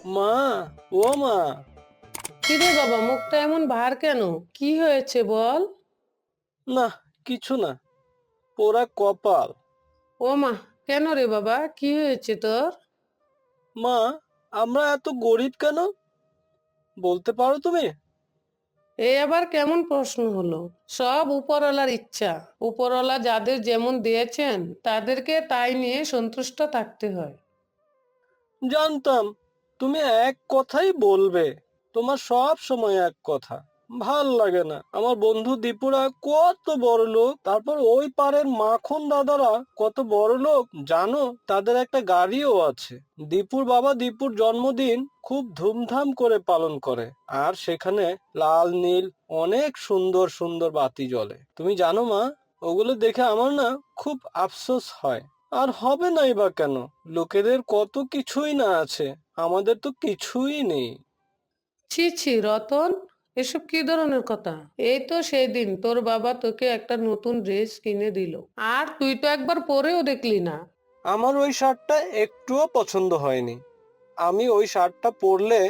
মা, ও মা। কিরে বাবা, মুখটা এমন ভার কেন? কি হয়েছে বল। না, কিছু না, পোড়া কপাল। ও মা, কেন রে বাবা, কি হয়েছে তোর? মা, আমরা এত গরিব কেন বলতে পারো তুমি? এই আবার কেমন প্রশ্ন হলো? সব উপরওয়ালার ইচ্ছা। উপরওয়ালা যাদের যেমন দিয়েছেন তাদেরকে তাই নিয়ে সন্তুষ্ট থাকতে হয়। জানতাম তুমি এক কথাই বলবে। তোমার সব সময় এক কথা। ভাল লাগে না। আমার বন্ধু দীপুরা কত বড় লোক, তারপর ওই পাড়ের মাখন দাদারা কত বড় লোক জানো, তাদের একটা গাড়িও আছে। দীপুর বাবা দীপুর জন্মদিন খুব ধুমধাম করে পালন করে, আর সেখানে লাল নীল অনেক সুন্দর সুন্দর বাতি জ্বলে। তুমি জানো মা, ওগুলো দেখে আমার না খুব আফসোস হয়। আর হবে নাই বা কেন? লোকেদের কত কিছুই না আছে, আমাদের তো কিছুই নেই। ছি ছি রতন, এসব কি ধরনের কথা? এই তো সেদিন তোর বাবা তোকে একটা নতুন ড্রেস কিনে দিল, আর তুই তো একবার পরেও দেখলি না। আমার ওই শার্টটা একটুও পছন্দ হয়নি। আমি ওই শার্টটা পরলে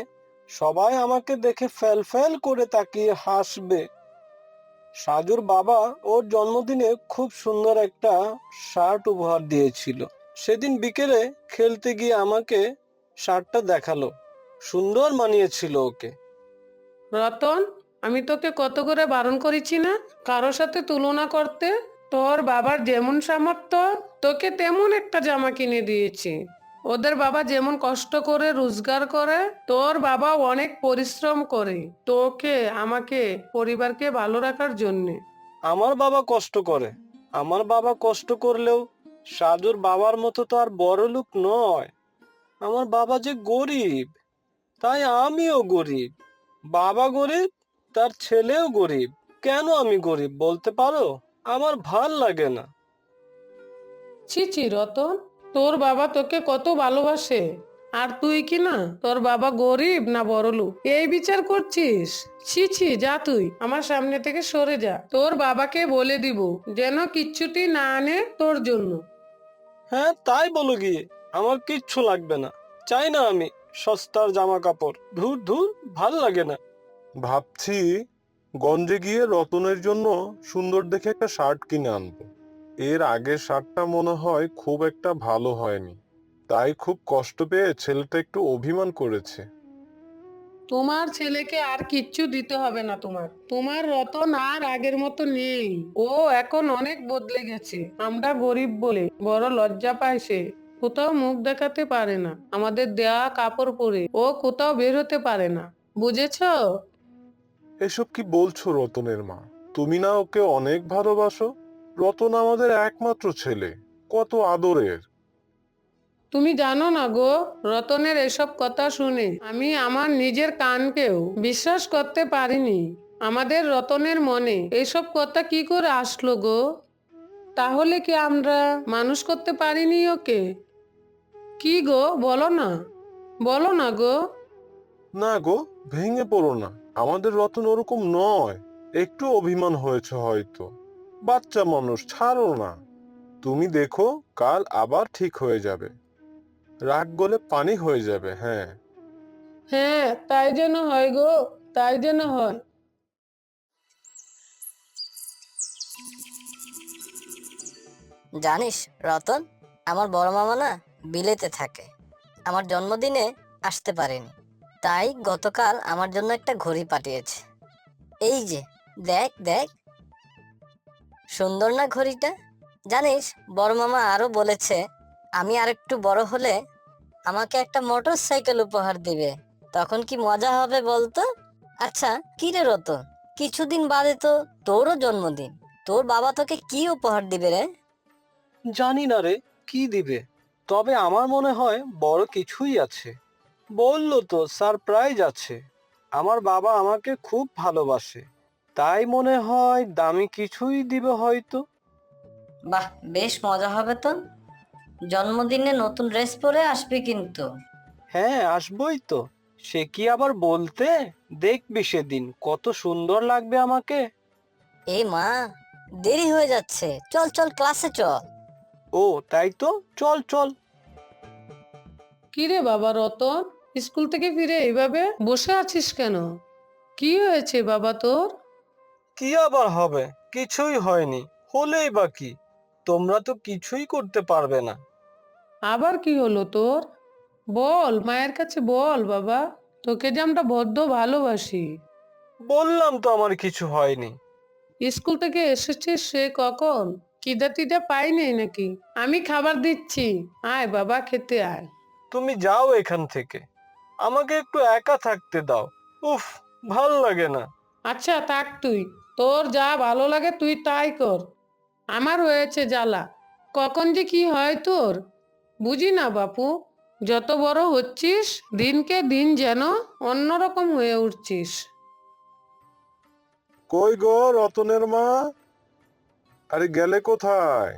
সবাই আমাকে দেখে ফ্যাল ফ্যাল করে তাকিয়ে হাসবে। সাজুর বাবা ওর জন্মদিনে খুব সুন্দর একটা শার্ট উপহার দিয়েছিল। সেদিন বিকেলে খেলতে গিয়ে আমাকে শার্টটা দেখালো। সুন্দর মানিয়েছিল ওকে। রতন, আমি তোকে কত করে বারণ করেছি না কারো সাথে তুলনা করতে? তোর বাবার যেমন সামর্থ্য তোকে তেমন একটা জামা কিনে দিয়েছি। ওদের বাবা যেমন কষ্ট করে রোজগার করে, তোর বাবা অনেক পরিশ্রম করে তোকে, আমাকে, পরিবারকে ভালো রাখার জন্যে। আমার বাবা কষ্ট করে। আমার বাবা কষ্ট করলেও সাজুর বাবার মতো তো আর বড়লোক নয়। আমার বাবা যে গরিব, তাই আমিও গরিব। বাবা গরিব, তার ছেলেও গরিব। কেন আমি গরিব বলতে পারো? আমার ভাল লাগে না। ছি ছি রতন, তোর বাবা তোকে কত ভালোবাসে, আর তুই কি না তোর বাবা গরিব না বড়লোক এই বিচার করছিস? ছি ছি, যা তুই আমার সামনে থেকে সরে যা। তোর বাবাকে বলে দিব যেন কিচ্ছুটি না আনে তোর জন্য। হ্যাঁ, তাই বলো গিয়ে। আমার কিচ্ছু লাগবে না। চাই না আমি সস্তার জামা কাপড়। ধুর ধুর, ভাল লাগে না। ভাবছি গঞ্জে গিয়ে রতনের জন্য সুন্দর দেখে একটা শার্ট কিনে আনবো। এর আগের শার্টটা মনে হয় খুব একটা ভালো হয়নি, তাই খুব কষ্ট পেয়ে ছেলেটা একটু অভিমান করেছে। তোমার ছেলেকে আর কিচ্ছু দিতে হবে না। তোমার তোমার রতন আর আগের মতো নেই। ও এখন অনেক বদলে গেছে। আমরা গরিব বলে বড় লজ্জা পায় সে। কোথাও মুখ দেখাতে পারে না, আমাদের দেয়া কাপড় পরে ও কোথাও বের হতে পারে না। বুঝেছো? এসব কি বলছো রতনের মা? তুমি না ওকে অনেক ভালোবাসো? রতন আমাদের একমাত্র ছেলে, কত আদরের। তুমি জানো না গো, রতনের এসব কথা শুনে আমি আমার নিজের কানকেও বিশ্বাস করতে পারিনি। আমাদের রতনের মনে এসব কথা কি করে আসলো গো? তাহলে কি আমরা মানুষ করতে পারিনি ওকে? কি গো, বলো না, বলো না গো। না গো, ভেঙে পড়ো না। আমাদের রতন ওরকম নয়। একটু অভিমান হয়েছে হয়তো। বাচ্চা মানুষ, ছাড়ো না। তুমি দেখো, কাল আবার ঠিক হয়ে যাবে। রাগ গলে পানি হয়ে যাবে। হ্যাঁ। হ্যাঁ, তাই যেন হয় গো, তাই যেন হয়। জানিস রতন, আমার বড় মামা না বিলেতে থাকে। আমার জন্মদিনে আসতে পারেনি, তাই গতকাল আমার জন্য একটা ঘড়ি পাঠিয়েছে। এই যে, দেখ দেখ, সুন্দর না ঘড়িটা? জানিস, বড় মামা আরো বলেছে আমি আরেকটু বড় হলে আমাকে একটা মোটর সাইকেল উপহার দিবে। তখন কি মজা হবে বলতো? আচ্ছা, কি রে রতন, কিছুদিন বাদে তো তোরও জন্মদিন। তোর বাবা তোকে কি উপহার দিবে রে? জানি না রে, কি দিবে। তবে আমার মনে হয় বড় কিছুই আছে। বললো তো সারপ্রাইজ আছে। আমার বাবা আমাকে খুব ভালোবাসে, তাই মনে হয় দামি কিছুই দিবে হয়তো। বাহ, বেশ মজা হবে তো। জন্মদিনে নতুন ড্রেস পরে আসবি কিন্তু। হ্যাঁ, আসবই তো। সে কি আবার বলতে। দেখবি সেদিন কত সুন্দর লাগবে আমাকে। এই মা, দেরি হয়ে যাচ্ছে, চল চল ক্লাসে চল। ও তাই তো, চল চল। কি রে বাবা রতন, স্কুল থেকে ফিরে এইভাবে বসে আছিস কেন? কি হয়েছে বাবা তোর? কি আবার হবে? কিছুই হয়নি, হলেই বা কি? তোমরা তো কিছুই করতে পারবে না। আবার কি হলো তোর? বল, মায়ের কাছে বল বাবা। তোকে যে আমরা বড্ড ভালোবাসি। বললাম তো আমার কিছু হয়নি। স্কুল থেকে এসেছিস সে কখন? খিদে টিদে পাইনি নাকি? আমি খাবার দিচ্ছি, আয় বাবা খেতে আয়। তুমি যাও এখান থেকে, আমাকে একটু একা থাকতে দাও। উফ, ভাল লাগে না। আচ্ছা থাক তুই, তোর যা ভালো লাগে তুই তাই কর। আমার হয়েছে জ্বালা, কখন যে কি হয় তোর বুঝি না বাপু। যত বড় হচ্ছিস দিনকে দিন যেন অন্যরকম হয়ে উঠছিস। কই গো রতনের মা? আরে গেলে কোথায়?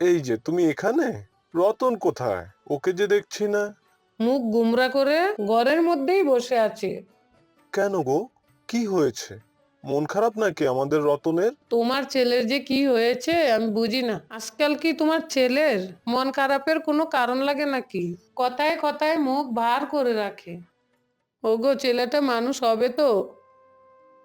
এই যে তুমি এখানে। রতন কোথায়? ওকে যে দেখছি না। মুখ গুমরা করে ঘরের মধ্যেই বসে আছে। কেন গো, কি হয়েছে? মন খারাপ নাকি আমাদের রতনের? তোমার ছেলের যে কি হয়েছে আমি বুঝি না। আজকাল কি তোমার ছেলের মন খারাপের কোনো কারণ লাগে নাকি? কথায় কথায় মুখ ভার করে রাখে। ওগো, ছেলেটা মানুষ হবে তো?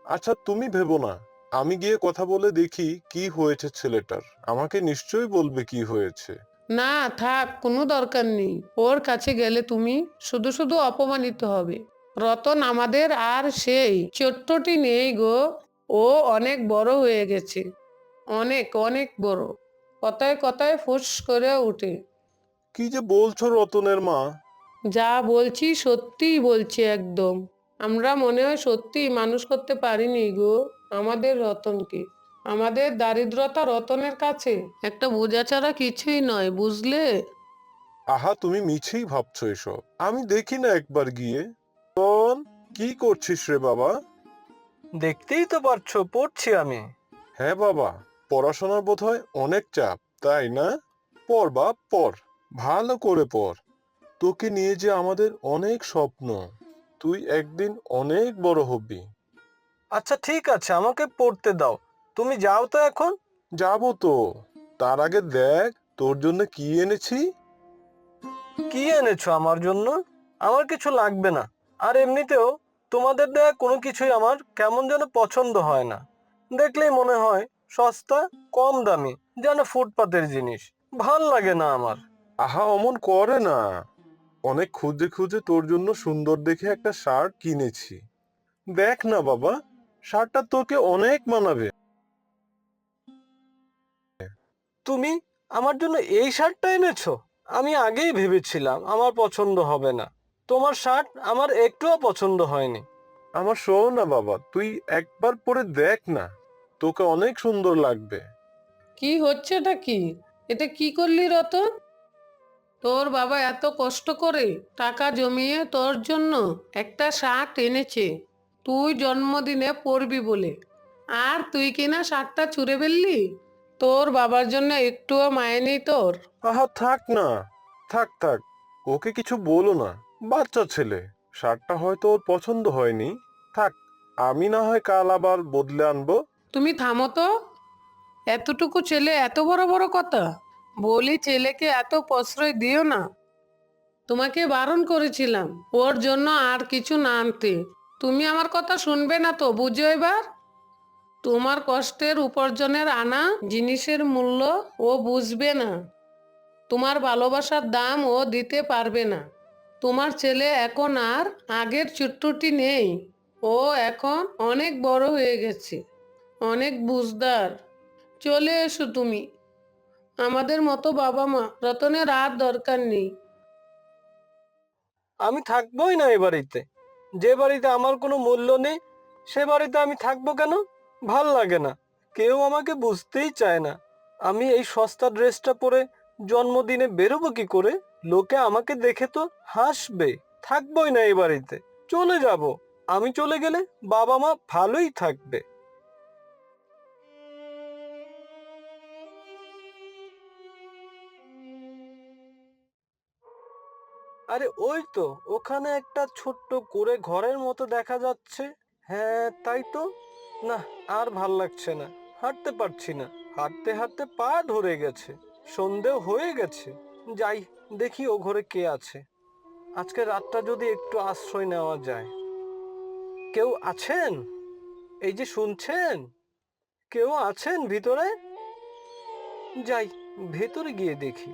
আচ্ছা তুমি ভেবো না, আমি গিয়ে কথা বলে দেখি কি হয়েছে ছেলেটার। আমাকে নিশ্চয়ই বলবে কি হয়েছে। না থাক, কোনো দরকার নেই। ওর কাছে গেলে তুমি শুধু শুধু অপমানিত হবে। রতন আমাদের আর সেই ছোট্টটি নেই গো। ও অনেক বড় হয়ে গেছে, অনেক অনেক বড়। কথায় কথায় ফুস করে ওঠে। কি যে বলছো রতনের মা? যা বলছি সত্যিই বলছি একদম। আমরা মনে হয় সত্যিই মানুষ করতে পারিনি গো আমাদের রতনকে। আমাদের দারিদ্রতা রতনের কাছে একটা বোঝা ছাড়া কিছুই নয়, বুঝলে? আহা, তুমি মিছেই ভাবছো এসব। আমি দেখি না একবার গিয়ে। রতন, কি করছিস রে বাবা? দেখতেই তো পারছো, পড়ছি আমি। হ্যাঁ বাবা, পড়াশোনার বোধহয় অনেক চাপ, তাই না? পড় বাপ পড়, ভালো করে পড়। তোকে নিয়ে যে আমাদের অনেক স্বপ্ন। তুই একদিন অনেক বড় হবি। আচ্ছা ঠিক আছে, আমাকে পড়তে দাও। তুমি যাও তো এখন। যাবো তো, তার আগে দেখ তোর জন্য কি এনেছি। কি এনেছো আমার জন্য? আমার কিছু লাগবে না। আর এমনিতেও তোমাদের দেয়া কোনো কিছুই আমার কেমন যেন পছন্দ হয় না। দেখলেই মনে হয় সস্তা, কম দামি, যেন ফুটপাতের জিনিস। ভাল লাগে না আমার। আহা, অমন করে না। অনেক খুঁজে খুঁজে তোর জন্য সুন্দর দেখে একটা শার্ট কিনেছি। দেখ না বাবা, শার্টটা তোকে অনেক মানাবে। তুমি আমার জন্য এই শার্টটা এনেছো? আমি আগেই ভেবেছিলাম আমার পছন্দ হবে না। তোমার শার্ট আমার একটুও পছন্দ হয়নি। আমার শোন না বাবা, তুই একবার পরে দেখ না, তোকে অনেক সুন্দর লাগবে। কি হচ্ছেটা কি? এটা কি করলি রতন? তোর বাবা এত কষ্ট করে টাকা জমিয়ে তোর জন্য একটা শার্ট এনেছে তুই জন্মদিনে পরবি বলে, আর তুই কিনা শার্টটা ছুঁড়ে ফেললি? তোর বাবার জন্য একটুও মায়া নেই তোর? আহা থাক না, থাক থাক, ওকে কিছু বলো না। বাচ্চা ছেলে, শার্টটা হয়তো ওর পছন্দ হয়নি। থাক, আমি না হয় কাল আবার বদলে আনবো। তুমি থামো তো। এতটুকু ছেলে এত বড় বড় কথা? বলি ছেলেকে এত প্রশ্রয় দিও না। তোমাকে বারণ করেছিলাম ওর জন্য আর কিছু না আনতে। তুমি আমার কথা শুনবে না তো, বুঝো এবার? তোমার কষ্টের উপার্জনের আনা জিনিসের মূল্য ও বুঝবে না। তোমার ভালোবাসার দাম ও দিতে পারবে না। তোমার ছেলে এখন আর আগের ছোট্টটি নেই। ও এখন অনেক বড় হয়ে গেছে, অনেক বুঝদার। চলে এসো তুমি। আমাদের মতো বাবা মা রতনের আর দরকার নেই। আমি থাকবোই না এ বাড়িতে। যে বাড়িতে আমার কোনো মূল্য নেই, সে বাড়িতে আমি থাকবো কেন? ভাল লাগে না। কেউ আমাকে বুঝতেই চায় না। আমি এই সস্তা ড্রেসটা পরে জন্মদিনে বেরোবো কি করে? লোকে আমাকে দেখে তো হাসবে। থাকবোই না এই বাড়িতে, চলে যাব। আমি চলে গেলে বাবা মা ভালোই থাকবে। আরে ওই তো, ওখানে একটা ছোট্ট করে ঘরের মতো দেখা যাচ্ছে। হ্যাঁ তাই তো। না, আর ভাল লাগছে না। হাঁটতে পারছি না। হাঁটতে হাঁটতে পা ধরে গেছে। সন্ধেও হয়ে গেছে। যাই, দেখি ও ঘরে কে আছে। আজকে রাতটা যদি একটু আশ্রয় নেওয়া যায়। কেউ আছেন? এই যে শুনছেন, কেউ আছেন ভিতরে? যাই, ভেতরে গিয়ে দেখি।